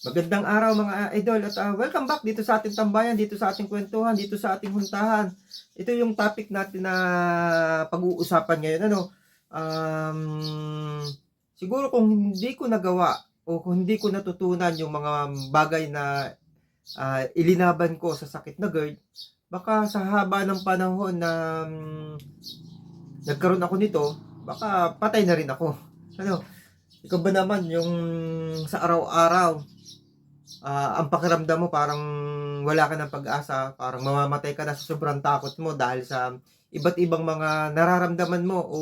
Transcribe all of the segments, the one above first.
Magandang araw mga idol at welcome back dito sa ating tambayan, dito sa ating kwentuhan, dito sa ating huntahan. Ito yung topic natin na pag-uusapan ngayon. Um, Siguro kung hindi ko nagawa o kung hindi ko natutunan yung mga bagay na ilinaban ko sa sakit na GERD, baka sa haba ng panahon na nagkaroon ako nito, baka patay na rin ako. Ano, ikaw ba naman yung sa araw-araw ang pakiramdam mo parang wala ka ng pag-asa, parang mamamatay ka na sa sobrang takot mo dahil sa iba't ibang mga nararamdaman mo o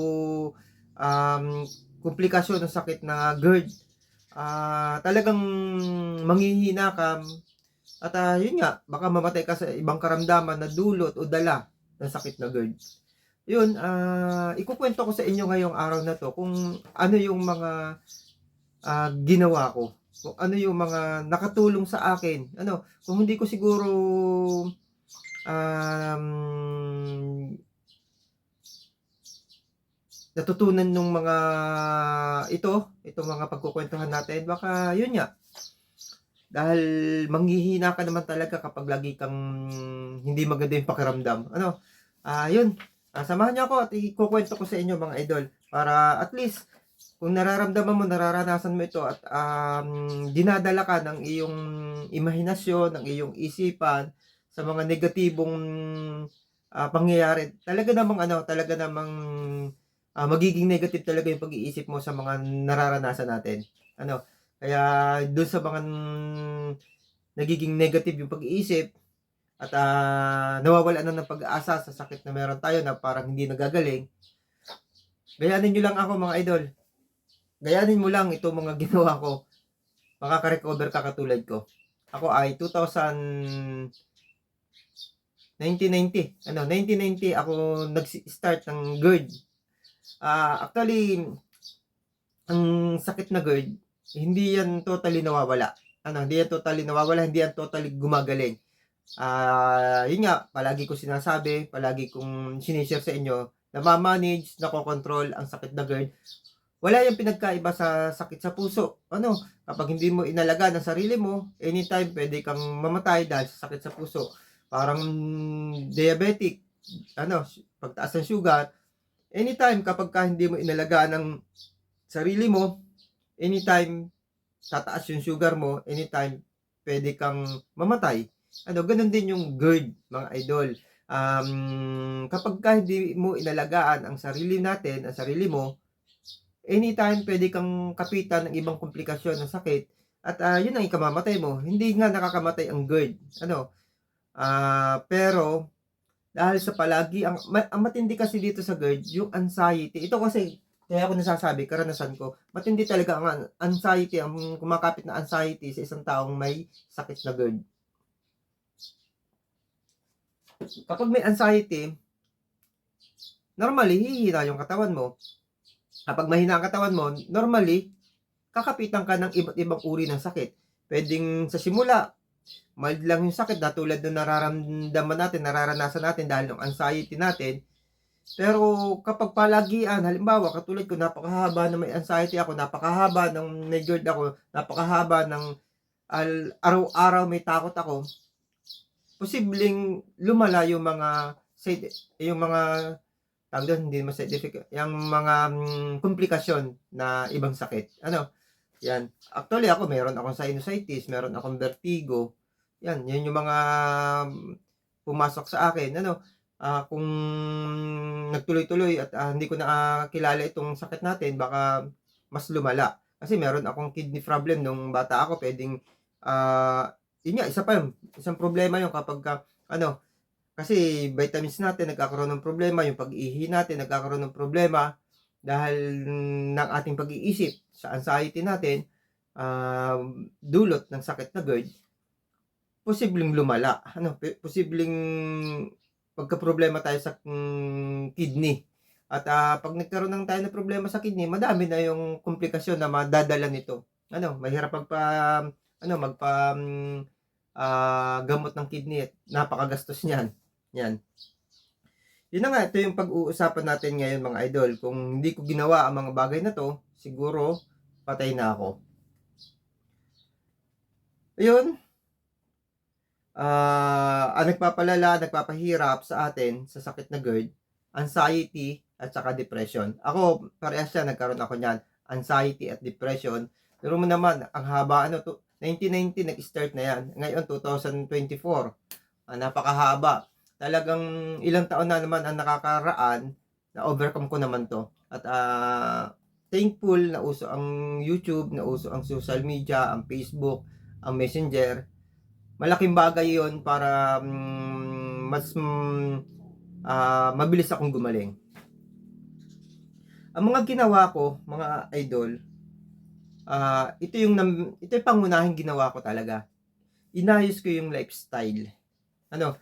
um, komplikasyon ng sakit na GERD. Talagang manghihina ka at yun nga, baka mamatay ka sa ibang karamdaman na dulot o dala ng sakit na GERD. Yun, ikukwento ko sa inyo ngayong araw na to kung ano yung mga ginawa ko. Kung ano yung mga nakatulong sa akin. Kung hindi ko siguro um, natutunan nung mga itong mga pagkukwentuhan natin, baka yun nga, dahil manghihina ka naman talaga kapag lagi kang hindi maganda yung pakiramdam. Yun. Samahan niyo ako at ikukwento ko sa inyo mga idol para at least kung nararamdaman mo, nararanasan mo ito at dinadala ka ng iyong imahinasyon, ng iyong isipan sa mga negatibong pangyayari, talaga namang magiging negative talaga yung pag-iisip mo sa mga nararanasan natin. Kaya doon sa mga nagiging negative yung pag-iisip at nawawalan na ng pag-asa sa sakit na meron tayo na parang hindi nagagaling, gayanin nyo lang ako mga idol. Gayanin mo lang itong mga ginawa ko. Makaka-recover ka katulad ko. Ako ay 1990 ako nag-start ng GERD. Actually, ang sakit na GERD, hindi yan totally nawawala. Hindi yan totally gumagaling. Yun nga, palagi ko sinasabi, palagi kong sinishare sa inyo, namamanage, nakokontrol ang sakit na GERD. Wala yung pinagkaiba sa sakit sa puso. Kapag hindi mo inalagaan ang sarili mo, anytime pwede kang mamatay dahil sa sakit sa puso. Parang diabetic, pagtaas ng sugar, anytime kapag hindi mo inalagaan ang sarili mo, anytime tataas yung sugar mo, anytime pwede kang mamatay. Ganun din yung GERD, mga idol. Kapag hindi mo inalagaan ang sarili natin, ang sarili mo, anytime pwede kang kapitan ng ibang komplikasyon ng sakit at yun ang ikamamatay mo. Hindi nga nakakamatay ang GERD. Pero dahil sa palagi ang matindi kasi dito sa GERD, yung anxiety. Ito kasi kaya ako nasasabi, karanasan ko, matindi talaga ang anxiety, ang kumakapit na anxiety sa isang taong may sakit na GERD. Kapag may anxiety, normally, hihina yung katawan mo. Kapag mahina ang katawan mo, normally, kakapitan ka ng iba't ibang uri ng sakit. Pwedeng sa simula, mild lang yung sakit na tulad ng nararamdaman natin, nararanasan natin dahil ng anxiety natin. Pero kapag palagian, halimbawa, katulad ko, napakahaba na may anxiety ako, napakahaba ng may GERD ako, napakahaba ng araw-araw may takot ako, posibleng lumala yung mga tawag doon, hindi naman side effect, yung mga komplikasyon na ibang sakit. Yan. Actually ako, meron akong sinusitis, meron akong vertigo. Yan yung mga pumasok sa akin. Kung nagtuloy-tuloy at hindi ko nakakilala itong sakit natin, baka mas lumala. Kasi meron akong kidney problem nung bata ako, pwedeng yun nga, isang problema yung kapag kasi vitamins natin nagkakaroon ng problema, yung pag-ihi natin nagkakaroon ng problema dahil ng ating pag-iisip sa anxiety natin, dulot ng sakit na GERD, posibleng lumala. Posibleng pagka-problema tayo sa kidney. At pag nagkaroon ng tayo ng problema sa kidney, madami na yung komplikasyon na madadala nito. Mahirap gamot ng kidney at napakagastos niyan. Yan. Yun na nga, ito yung pag-uusapan natin ngayon mga idol. Kung hindi ko ginawa ang mga bagay na to, siguro patay na ako. Ayun, ang nagpapalala, nagpapahirap sa atin sa sakit na GERD, anxiety at saka depression. Ako, parehas yan, nagkaroon ako niyan, anxiety at depression. Pero mo naman, ang haba, 1990 nag-start na yan. Ngayon, 2024, napakahaba. Talagang ilang taon na naman ang nakakaraan, na overcome ko naman to. At thankful na uso ang YouTube, na uso ang social media, ang Facebook, ang Messenger. Malaking bagay yon para mas mabilis akong gumaling. Ang mga ginawa ko, mga idol, ito yung pangunahing ginawa ko talaga. Inayos ko yung lifestyle. Ano,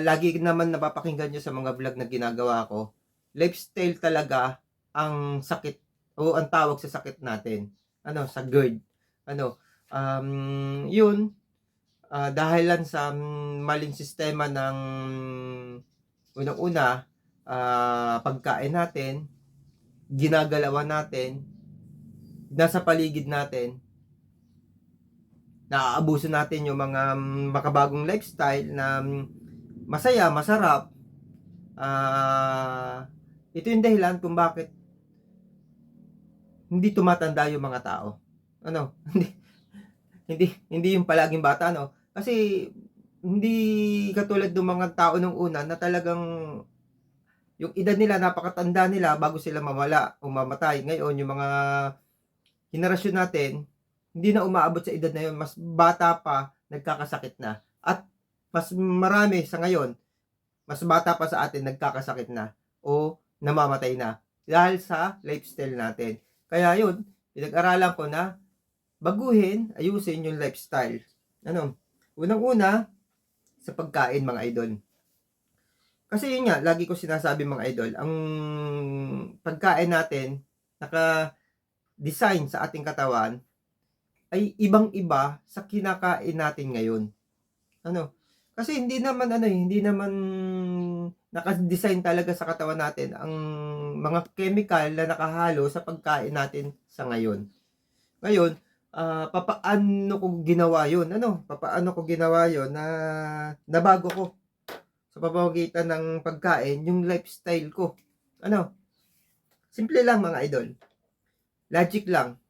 lagi naman napapakinggan nyo sa mga vlog na ginagawa ko, lifestyle talaga ang sakit o ang tawag sa sakit natin. Ano, sa GERD. Ano, yun, dahilan sa maling sistema ng unang-una, pagkain natin, ginagalawan natin, nasa paligid natin, naaabuso natin yung mga makabagong lifestyle na masaya, masarap. Ito yung dahilan kung bakit hindi tumatanda yung mga tao. Ano, hindi yung palaging bata, no? Kasi hindi katulad ng mga tao nung una na talagang yung edad nila, napakatanda nila bago sila mamala o mamatay. Ngayon, yung mga henerasyon natin, hindi na umaabot sa edad na yun. Mas bata pa, nagkakasakit na. At mas marami sa ngayon, mas bata pa sa atin, nagkakasakit na o namamatay na dahil sa lifestyle natin. Kaya yun, pinag-aralan ko na baguhin, ayusin yung lifestyle. Ano? Unang-una, sa pagkain, mga idol. Kasi yun nga, lagi ko sinasabi, mga idol, ang pagkain natin, naka-design sa ating katawan, ay ibang-iba sa kinakain natin ngayon. Ano? Kasi hindi naman naka-design talaga sa katawan natin ang mga chemical na nakahalo sa pagkain natin sa ngayon. Ngayon, papaano ko ginawa 'yun? Ano, papaano ko ginawa 'yun na nabago ko sa pamamagitan ng pagkain yung lifestyle ko. Ano, simple lang, mga idol. Logic lang.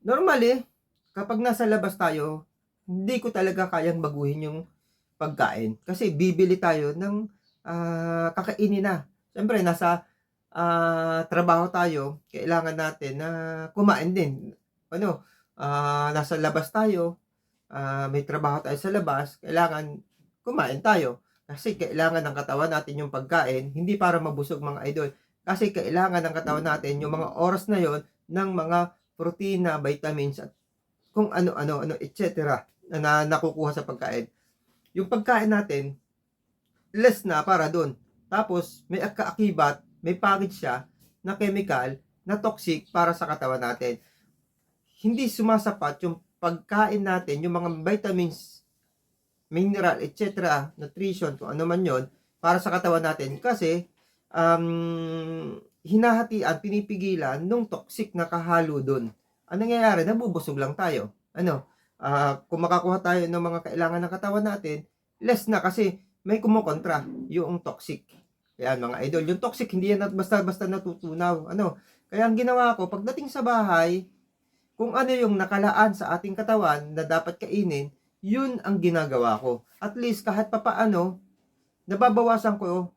Normally, kapag nasa labas tayo, hindi ko talaga kayang baguhin yung pagkain. Kasi bibili tayo ng kakainin na. Siyempre, nasa trabaho tayo, kailangan natin na kumain din. Ano, nasa labas tayo, may trabaho tayo sa labas, kailangan kumain tayo. Kasi kailangan ng katawan natin yung pagkain, hindi para mabusog, mga idol. Kasi kailangan ng katawan natin yung mga oras na yon ng mga protina, vitamins, at kung ano, etc. Na nakukuha sa pagkain. Yung pagkain natin, less na para doon. Tapos, may kaakibat, may package siya na chemical na toxic para sa katawan natin. Hindi sumasapat yung pagkain natin, yung mga vitamins, mineral, etc., nutrition, kung ano man yon para sa katawan natin. Kasi, hinahatian, pinipigilan nung toxic na kahalo doon. Ang nangyayari, nabubusog lang tayo. Ano, kung makakuha tayo ng mga kailangan ng katawan natin, less na kasi may kumukontra yung toxic. Kaya mga idol, yung toxic hindi yan basta-basta natutunaw. Ano, kaya ang ginawa ko, pagdating sa bahay, kung ano yung nakalaan sa ating katawan na dapat kainin, yun ang ginagawa ko. At least kahit papaano, nababawasan ko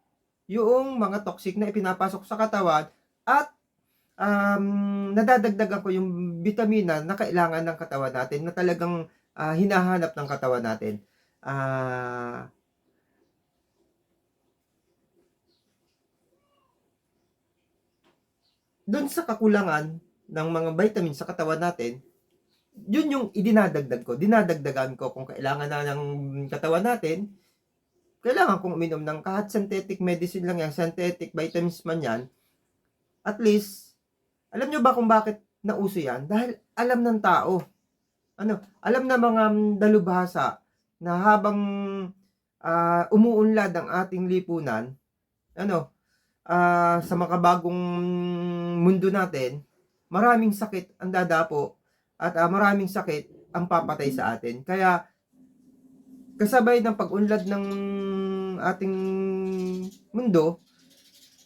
yung mga toxic na ipinapasok sa katawan at nadadagdagan ko yung bitamina na kailangan ng katawan natin na talagang hinahanap ng katawan natin. Doon sa kakulangan ng mga vitamins sa katawan natin, yun yung idinadagdag ko. Dinadagdagan ko kung kailangan na ng katawan natin, kailangan kong uminom ng kahit synthetic medicine lang yan, synthetic vitamins man yan, at least, alam nyo ba kung bakit nauso yan? Dahil alam ng tao. Ano, alam na mga dalubhasa na habang umuunlad ang ating lipunan, ano, sa makabagong mundo natin, maraming sakit ang dadapo at maraming sakit ang papatay sa atin. Kaya kasabay ng pag-unlad ng ating mundo,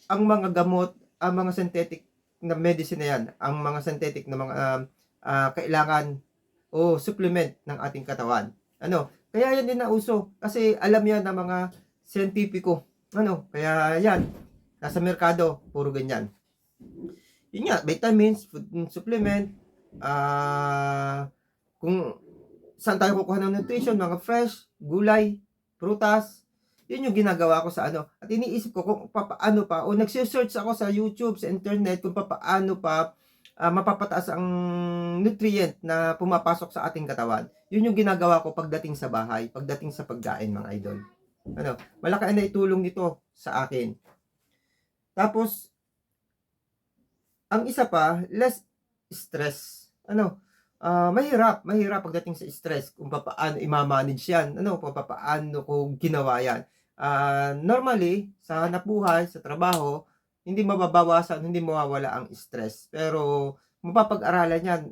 ang mga gamot, ang mga synthetic na medicine na yan, ang mga synthetic na mga kailangan o supplement ng ating katawan. Kaya yan din nauso kasi alam yan ng mga siyentipiko. Kaya yan, nasa merkado, puro ganyan. Yun nga, vitamins, food supplement, kung saan tayo kukuha ng nutrition, mga fresh, gulay, prutas, yun yung ginagawa ko sa At iniisip ko kung papaano pa, o nagsisearch ako sa YouTube, sa internet, kung papaano pa mapapataas ang nutrient na pumapasok sa ating katawan. Yun yung ginagawa ko pagdating sa bahay, pagdating sa pagkain, mga idol. Malaki ang naitulong nito sa akin. Tapos, ang isa pa, less stress. Mahirap pagdating sa stress kung papaano i-manage yan. Papaano ko ginawa yan. Normally, sa hanap buhay, sa trabaho, hindi mababawasan, hindi mawawala ang stress. Pero, mapapag-aralan yan.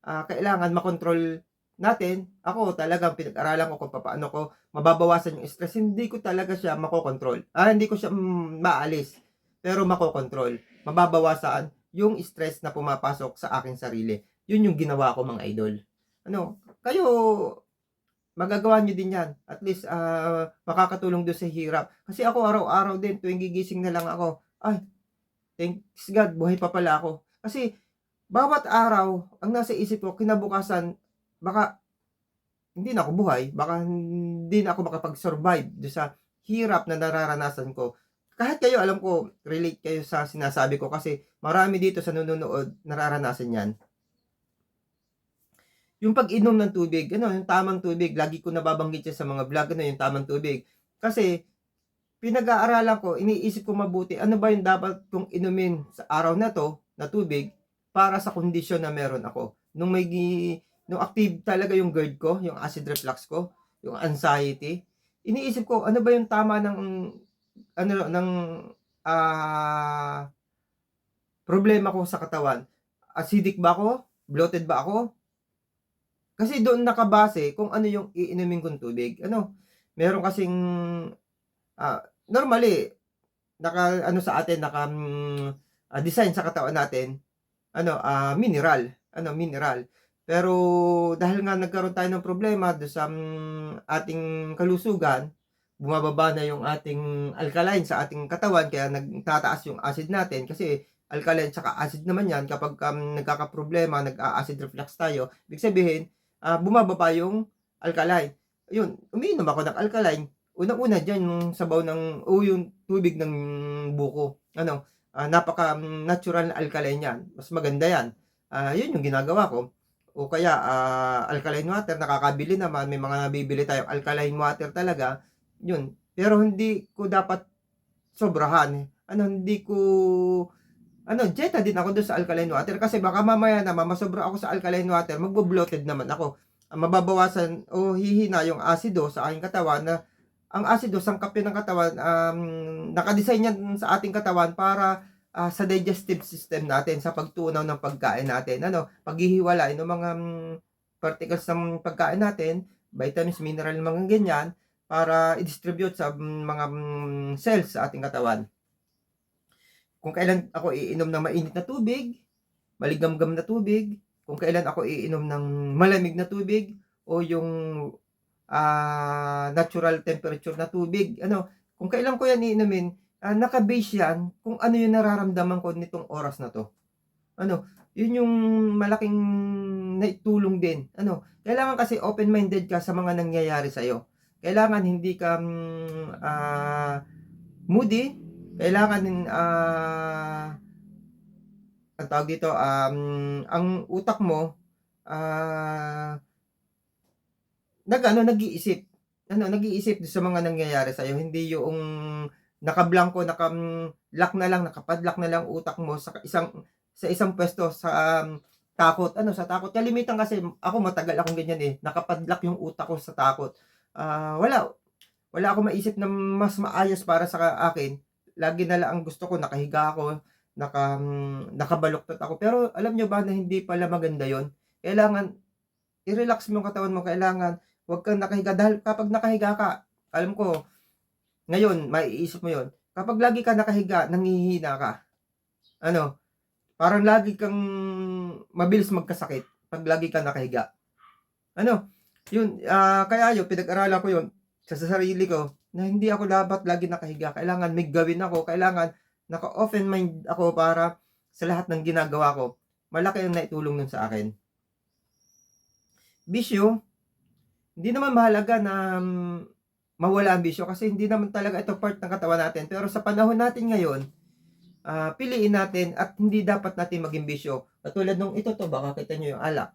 Kailangan makontrol natin. Ako talagang pinag-aralan ko kung paano ko mababawasan yung stress. Hindi ko talaga siya makokontrol. Hindi ko siya maalis. Pero makokontrol. Mababawasan yung stress na pumapasok sa aking sarili. Yun yung ginawa ko, mga idol. Kayo, magagawa nyo din yan. At least, makakatulong doon sa hirap. Kasi ako, araw-araw din, tuwing gigising na lang ako, ay, thanks God, buhay pa pala ako. Kasi, bawat araw, ang nasa isip ko, kinabukasan, baka, hindi na ako buhay, baka hindi na ako makapag-survive doon sa hirap na nararanasan ko. Kahit kayo, alam ko, relate kayo sa sinasabi ko kasi marami dito sa nanonood, nararanasan yan. Yung pag-inom ng tubig, yung tamang tubig, lagi ko nababanggit yan sa mga vlog, yung tamang tubig. Kasi, pinag-aaralan ko, iniisip ko mabuti, ano ba yung dapat kong inumin sa araw na to, na tubig, para sa kondisyon na meron ako. Nung active talaga yung GERD ko, yung acid reflux ko, yung anxiety, iniisip ko, ano ba yung tama ng problema ko sa katawan? Acidic ba ako? Bloated ba ako? Kasi doon nakabase kung ano yung iinumin kong tubig. Meron kasing normally sa atin design sa katawan natin mineral. Pero dahil nga nagkaroon tayo ng problema do sa ating kalusugan, bumababa na yung ating alkaline sa ating katawan kaya nagtataas yung acid natin kasi alkaline tsaka acid naman yan kapag nagkakaproblema, nag-acid reflux tayo. Ibig sabihin, bumababa yung alkaline. Yun, umiinom ako ng alkaline. Unang-una dyan yung sabaw yung tubig ng buko. Napaka-natural na alkaline yan. Mas maganda yan. Yun yung ginagawa ko. O kaya, alkaline water, nakakabili naman. May mga nabibili tayong alkaline water talaga. Yun. Pero hindi ko dapat sobrahan. Hindi ko dieta din ako doon sa alkaline water kasi baka mamaya naman masobra ako sa alkaline water, magbo-bloated naman ako. Mababawasan o hihina yung asido sa aking katawan na ang asido sangkap yun ng katawan, nakadesign yan sa ating katawan para sa digestive system natin, sa pagtunaw ng pagkain natin. Paghihiwalay ng mga particles ng pagkain natin, vitamins, mineral, mga ganyan, para i-distribute sa mga cells sa ating katawan. Kung kailan ako iinom ng mainit na tubig, maligamgam na tubig, kung kailan ako iinom ng malamig na tubig, o yung natural temperature na tubig, kung kailan ko yan iinumin, naka-base yan kung ano yung nararamdaman ko nitong oras na to. Yun yung malaking naitulong din. Kailangan kasi open-minded ka sa mga nangyayari sa'yo. Kailangan hindi ka moody. Kailangan ang tawag dito, ang utak mo nag-iisip. Nag-iisip sa mga nangyayari sa iyo, hindi yung nakablangko, naka-lock na lang, nakapadlock na lang utak mo sa isang pwesto sa takot. Sa takot. Kalimitan kasi ako matagal akong ganyan nakapadlock yung utak ko sa takot. Wala akong maisip na mas maayos para sa akin. Lagi na lang ang gusto ko, nakahiga ako, nakabaluktot ako. Pero alam nyo ba na hindi pala maganda yon? kailangan i-relax mo yung katawan mo, kailangan huwag kang nakahiga dahil kapag nakahiga ka, alam ko, ngayon maiisip mo yon, kapag lagi ka nakahiga, nanghihina ka. Ano, parang lagi kang mabilis magkasakit pag lagi ka nakahiga. Ano, yun, kaya yun, pinag-aralan ko yun sa sarili ko na hindi ako dapat lagi nakahiga. Kailangan may gawin ako, kailangan naka-open mind ako para sa lahat ng ginagawa ko. Malaki ang naitulong nun sa akin. Bisyo, hindi naman mahalaga na mawala ang bisyo kasi hindi naman talaga ito part ng katawan natin. Pero sa panahon natin ngayon, piliin natin at hindi dapat natin maging bisyo. Katulad nung ito to, baka kita nyo yung alak.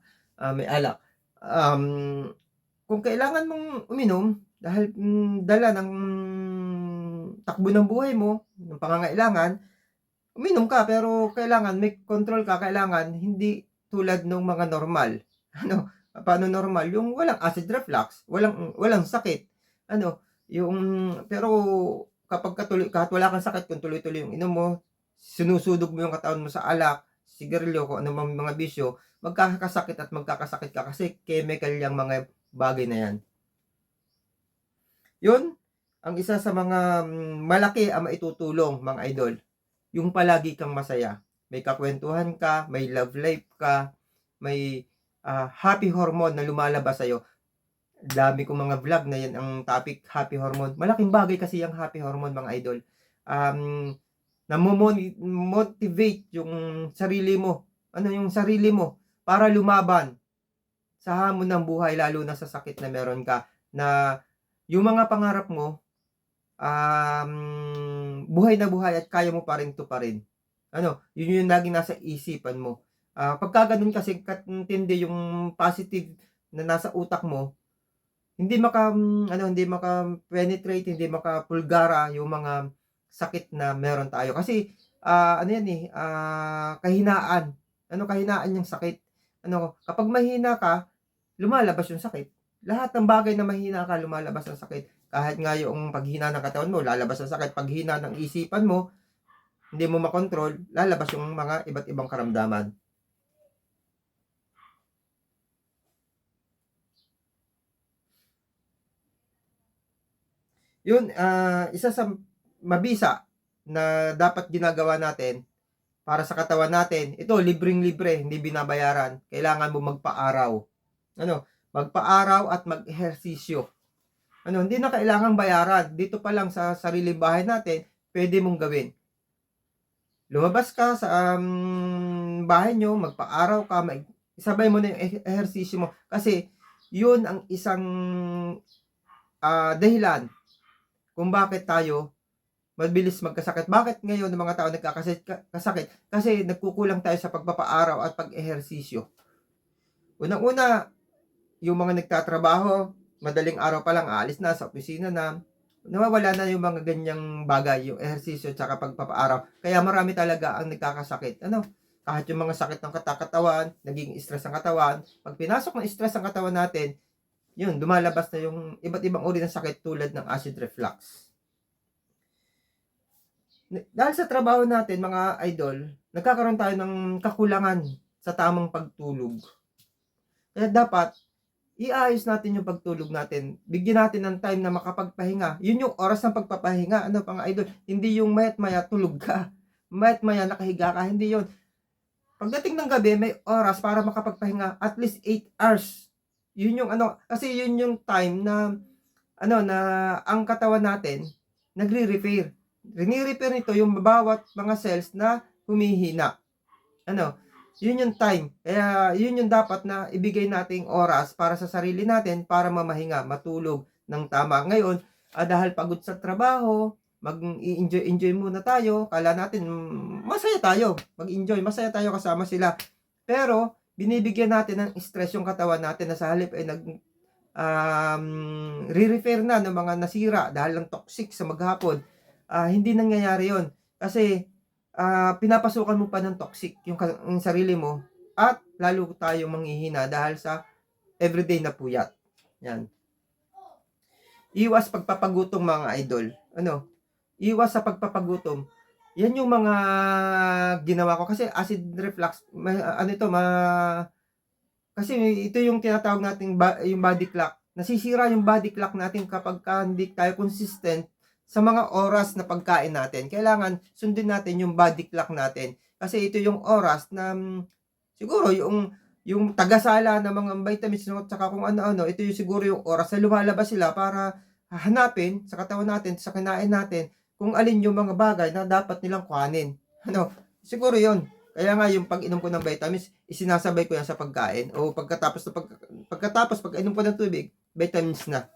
May alak. Kung kailangan mong uminom dahil dala ng takbo ng buhay mo, ng pangangailangan, uminom ka pero kailangan may control ka, kailangan hindi tulad ng mga normal. Ano, paano normal? Yung walang acid reflux, walang sakit. Ano, yung pero kapag kahit wala kang sakit, kung tuloy-tuloy yung inom mo, sinusudog mo yung katawan mo sa alak, sigarilyo, kung ano mga bisyo, magkakasakit ka kasi chemical yung mga bagay na yan. Yun, ang isa sa mga malaki ang maitutulong, mga idol. Yung palagi kang masaya. May kakwentuhan ka, may love life ka, may happy hormone na lumalabas sa'yo. Dami kong mga vlog na yan ang topic, happy hormone. Malaking bagay kasi yung happy hormone, mga idol. Motivate yung sarili mo. Ano yung sarili mo para lumaban sa hamon ng buhay, lalo na sa sakit na meron ka, na yung mga pangarap mo, buhay na buhay at kaya mo pa rin tuparin. Ano, yun yung laging nasa isipan mo. Pagka ganun kasi katindi yung positive na nasa utak mo, hindi maka-penetrate, hindi maka-pulgara yung mga sakit na meron tayo. Kasi kahinaan. Kahinaan yung sakit. Kapag mahina ka, lumalabas yung sakit. Lahat ng bagay na mahina ka, lumalabas ang sakit. Kahit nga yung paghina ng katawan mo, lalabas ang sakit. Paghina ng isipan mo, hindi mo makontrol, lalabas yung mga iba't ibang karamdaman. Yun, isa sa mabisa na dapat ginagawa natin para sa katawan natin, ito, libreng-libre, hindi binabayaran. Kailangan mo magpa-araw. Magpa-araw at mag-ehersisyo. Hindi na kailangang bayaran. Dito pa lang sa sariling bahay natin, pwede mong gawin. Lumabas ka sa bahay nyo, magpa-araw ka, isabay mo na yung ehersisyo mo. Kasi, yun ang isang dahilan kung bakit tayo mabilis magkasakit. Bakit ngayon ng mga tao nagkakasakit? Kasi nagkukulang tayo sa pagpapaaraw at pag-ehersisyo. Unang-una, yung mga nagtatrabaho, madaling araw pa lang aalis na sa opisina na, nawawala na yung mga ganyang bagay, yung ehersisyo at pagpapaaraw. Kaya marami talaga ang nagkakasakit. Kahit yung mga sakit ng katawan, naging stress ang katawan. Pag pinasok ng stress ang katawan natin, yun, dumalabas na yung iba't ibang uri ng sakit tulad ng acid reflux. Dahil sa trabaho natin, mga idol, nagkakaroon tayo ng kakulangan sa tamang pagtulog. Kaya dapat, iayos natin yung pagtulog natin. Bigyan natin ng time na makapagpahinga. Yun yung oras ng pagpapahinga. Mga idol, hindi yung mayat maya tulog ka. Mayat maya nakahiga ka. Hindi yun. Pagdating ng gabi, may oras para makapagpahinga. At least 8 hours. Yun yung kasi yun yung time na na ang katawan natin nagre-repair. Rini-repair nito yung bawat mga cells na humihina. Yun yung time. Kaya yun yung dapat na ibigay nating oras para sa sarili natin para mamahinga, matulog ng tama. Ngayon, dahil pagod sa trabaho, mag-enjoy muna tayo. Kala natin masaya tayo, mag-enjoy, masaya tayo kasama sila. Pero binibigyan natin ng stress yung katawan natin na sa halip ay re-repair na ng mga nasira dahil ng toxic sa maghapon. Hindi nangyayari yon kasi pinapasukan mo pa ng toxic yung sarili mo at lalo tayong manghihina dahil sa everyday na puyat. Yan. Iwas pagpapagutom, mga idol. Iwas sa pagpapagutom. Yan yung mga ginawa ko kasi acid reflux, Kasi ito yung tinatawag nating yung body clock. Nasisira yung body clock natin kapagka hindi tayo consistent sa mga oras na pagkain natin. Kailangan sundin natin yung body clock natin. Kasi ito yung oras na siguro yung tagasala ng mga vitamins, no, tsaka kung ano-ano, ito yung siguro yung oras na lumalabas sila para hanapin sa katawan natin, sa kinain natin, kung alin yung mga bagay na dapat nilang kuhanin. Ano, siguro yon. Kaya nga yung pag-inom ko ng vitamins, isinasabay ko yan sa pagkain o pagkatapos pag-inom ko ng tubig, vitamins na.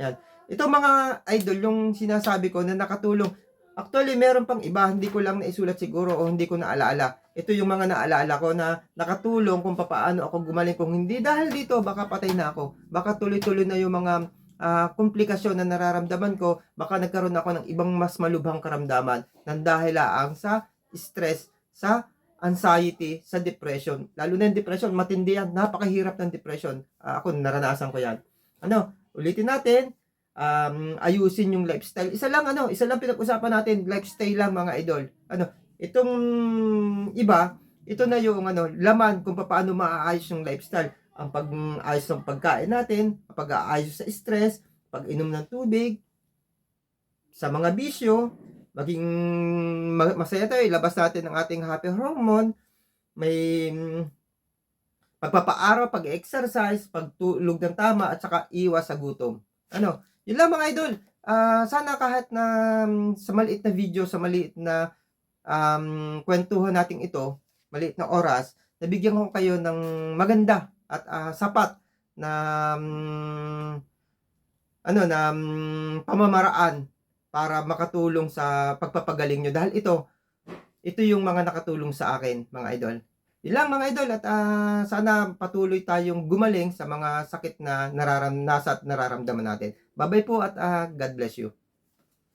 Yan. Ito mga idol, yung sinasabi ko na nakatulong. Actually, meron pang iba, hindi ko lang naisulat siguro o hindi ko naalala. Ito yung mga naalala ko na nakatulong kung paano ako gumaling. Kung hindi dahil dito, baka patay na ako. Baka tuloy-tuloy na yung mga komplikasyon na nararamdaman ko. Baka nagkaroon ako ng ibang mas malubhang karamdaman nang dahil lang sa stress, sa anxiety, sa depression. Lalo na yung depression, matindi yan. Napakahirap ng depression. Ako, naranasan ko yan. Ano, ulitin natin, ayusin yung lifestyle. Isa lang pinag-usapan natin, lifestyle lang mga idol. Ano, itong iba, ito na yung laman kung paano maaayos yung lifestyle. Ang pag-ayos ng pagkain natin, pag-aayos sa stress, pag-inom ng tubig, sa mga bisyo, maging masaya tayo, ilabas natin ang ating happy hormone, may pagpapaaraw, pag-exercise, pagtulog ng tama, at saka iwas sa gutom. Ano, yun lang mga idol. Sana kahit na sa maliit na video, sa maliit na kwentuhan natin ito, maliit na oras, nabigyan ko kayo ng maganda at sapat na pamamaraan para makatulong sa pagpapagaling nyo. Dahil ito yung mga nakatulong sa akin, mga idol. Yun lang mga idol, at sana patuloy tayong gumaling sa mga sakit na nararamdaman natin. Bye-bye po at God bless you.